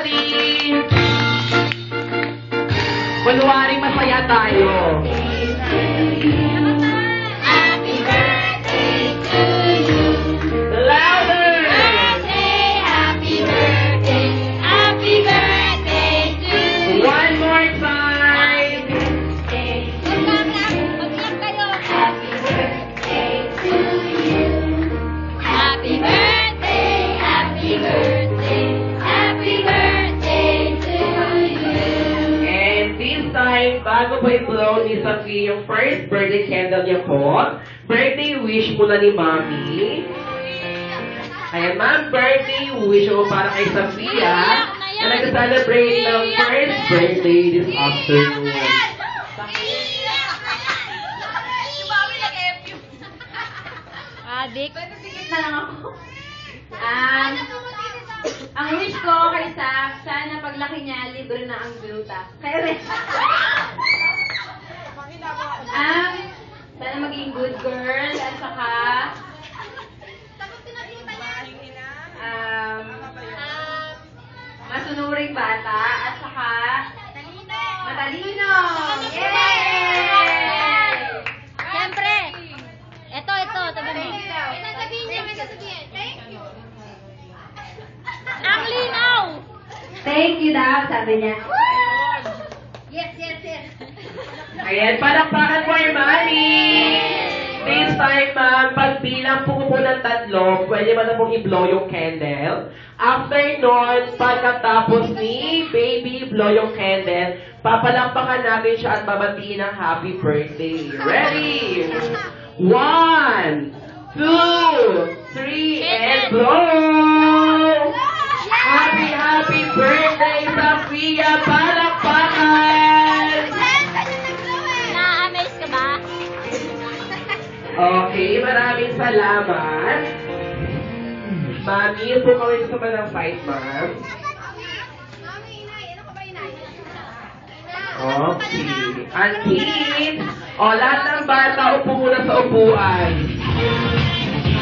Ready? Kunwaring masaya tayo. Happy birthday to you. Louder! Happy birthday, happy birthday to you. One more time. Mag-iyak kayo. Happy birthday to you. Happy birthday, happy birthday, happy birthday to you. And this time, bago po i-blow ni Sophie yung first birthday candle niya po, birthday wish muna ni Mami. Ayan, Ma'am, birthday wish mo para kay Sophia na nag-celebrate ng first birthday this afternoon. Adik, na lang ako. Ang wish ko kay Sak, sana paglaki niya, libre na ang gluta. Kaya rin. Sana maging good girl at saka masunuring bata at saka matalino. Yay! Siyempre, ito, tabi mo. May sasabihin. Thank you. Ang linaw! Thank you daw, sabi niya. Yes. Ayan, palakpakan mo yung Mami! This time, ma'am, pagbilang po ng 3, pwede mo na pong i-blow yung candle. After nun, pagkatapos ni baby blow yung candle, papalakpakan natin siya at babatiin ng happy birthday. Ready? 1, 2, 3, and blow! Happy birthday, Sophia! Palakpakan! Na-amaze ka ba? Okay, maraming salamat. Mami, po kami sa ng fight, ma'am. Okay. Auntie, o lahat ng bata, upo muna sa upuan.